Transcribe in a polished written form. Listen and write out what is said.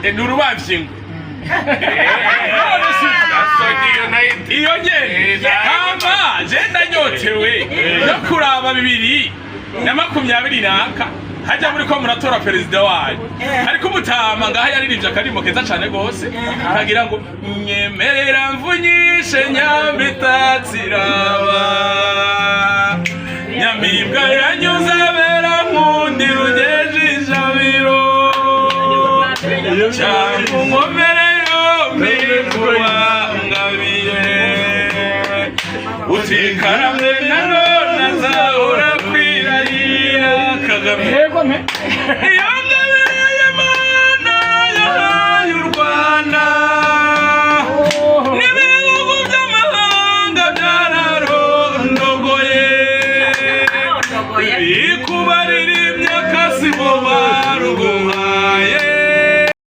Nurubavye iyo nyene hama je ndanyotewe no kuraba 2020 naka haja muri ko muratora perezida wayo ariko umutama ngaha yaririmbye akarimo keza cyane gose kagira ngo nyemerera mvunyishe nyambitatsiraba nyamibwa yanyuze bera nkundi rugejisha biro cyangwa umwomereyo mbikuwa ngabiye utikaramwe